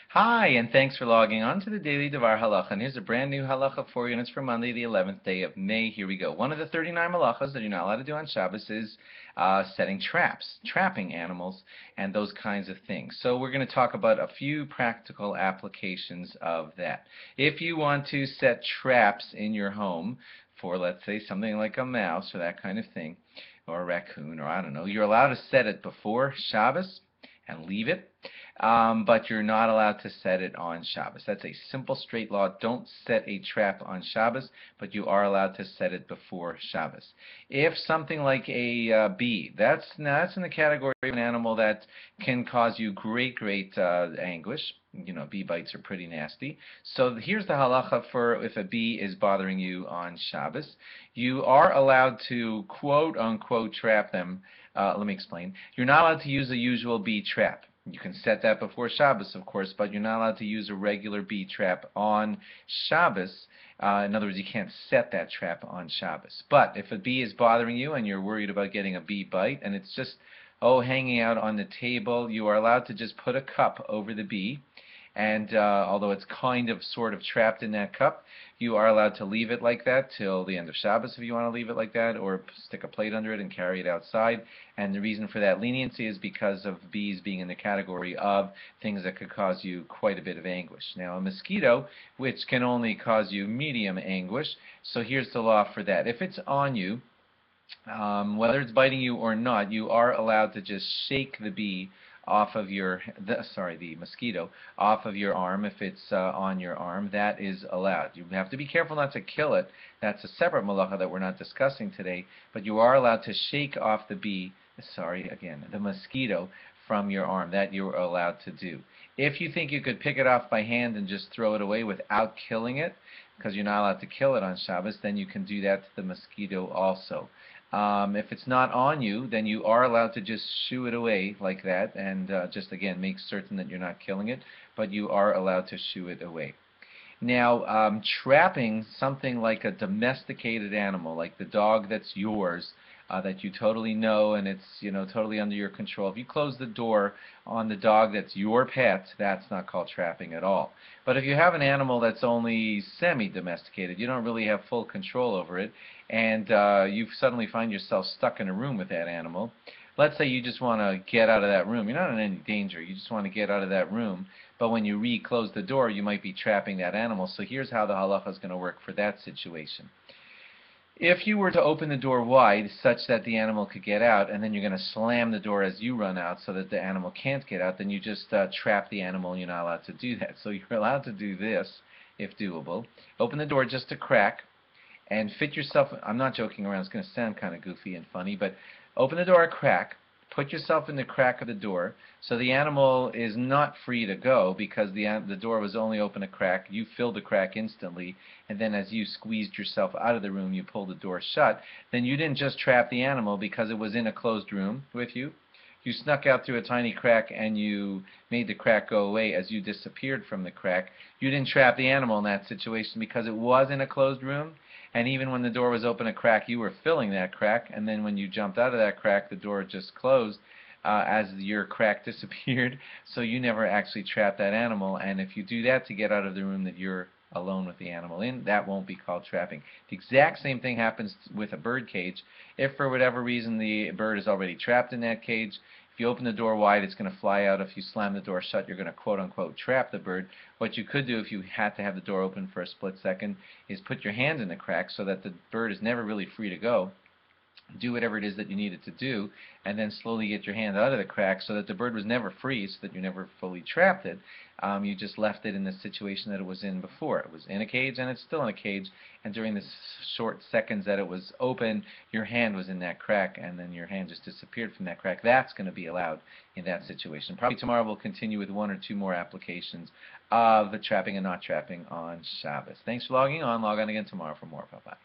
Hi, and thanks for logging on to the Daily DVAR Halacha. And here's a brand new halacha for you, and it's for Monday, the 11th day of May. Here we go. One of the 39 halachas that you're not allowed to do on Shabbos is setting traps, trapping animals, and those kinds of things. So we're going to talk about a few practical applications of that. If you want to set traps in your home for, let's say, something like a mouse or that kind of thing, or a raccoon, or I don't know, you're allowed to set it before Shabbos and leave it, but you're not allowed to set it on Shabbos. That's a simple, straight law. Don't set a trap on Shabbos, but you are allowed to set it before Shabbos. If something like a bee, that's in the category of an animal that can cause you great anguish. You know, bee bites are pretty nasty. So here's the halacha for if a bee is bothering you on Shabbos. You are allowed to quote-unquote trap them. Let me explain. You're not allowed to use a usual bee trap. You can set that before Shabbos, of course, but you're not allowed to use a regular bee trap on Shabbos. In other words, you can't set that trap on Shabbos. But if a bee is bothering you and you're worried about getting a bee bite and it's just, hanging out on the table, you are allowed to just put a cup over the bee. And although it's sort of trapped in that cup, you are allowed to leave it like that till the end of Shabbos if you want to leave it like that, or stick a plate under it and carry it outside. And the reason for that leniency is because of bees being in the category of things that could cause you quite a bit of anguish. Now, a mosquito, which can only cause you medium anguish, so here's the law for that. If it's on you, whether it's biting you or not, you are allowed to just shake the bee off of the mosquito off of your arm. If it's on your arm, that is allowed. You have to be careful not to kill it. That's a separate malacha that we're not discussing today, but you are allowed to shake off the mosquito from your arm. That you're allowed to do. If you think you could pick it off by hand and just throw it away without killing it, because you're not allowed to kill it on Shabbos, then you can do that to the mosquito also. If it's not on you, then you are allowed to just shoo it away like that, and just again make certain that you're not killing it, but you are allowed to shoo it away. Now, trapping something like a domesticated animal, like the dog that's yours, that you totally know and it's totally under your control. If you close the door on the dog that's your pet, that's not called trapping at all. But if you have an animal that's only semi-domesticated, you don't really have full control over it, and you suddenly find yourself stuck in a room with that animal. Let's say you just want to get out of that room. You're not in any danger. You just want to get out of that room. But when you re-close the door, you might be trapping that animal. So here's how the halacha is going to work for that situation. If you were to open the door wide such that the animal could get out, and then you're going to slam the door as you run out so that the animal can't get out, then you just trap the animal, and you're not allowed to do that. So you're allowed to do this, if doable. Open the door just a crack, and fit yourself, I'm not joking around, it's going to sound kind of goofy and funny, but open the door a crack, put yourself in the crack of the door, so the animal is not free to go because the door was only open a crack. You filled the crack instantly, and then as you squeezed yourself out of the room, you pulled the door shut. Then you didn't just trap the animal because it was in a closed room with you. You snuck out through a tiny crack and you made the crack go away as you disappeared from the crack. You didn't trap the animal in that situation because it was in a closed room, and even when the door was open a crack, you were filling that crack, and then when you jumped out of that crack, the door just closed as your crack disappeared, so you never actually trapped that animal. And if you do that to get out of the room that you're alone with the animal in, that won't be called trapping. The exact same thing happens with a bird cage. If for whatever reason the bird is already trapped in that cage, if you open the door wide, it's going to fly out. If you slam the door shut, you're going to quote-unquote trap the bird. What you could do if you had to have the door open for a split second is put your hand in the crack so that the bird is never really free to go. Do whatever it is that you needed to do, and then slowly get your hand out of the crack so that the bird was never free, so that you never fully trapped it. You just left it in the situation that it was in before. It was in a cage, and it's still in a cage, and during the short seconds that it was open, your hand was in that crack, and then your hand just disappeared from that crack. That's going to be allowed in that situation. Probably tomorrow we'll continue with one or two more applications of the trapping and not trapping on Shabbos. Thanks for logging on. Log on again tomorrow for more. Bye-bye.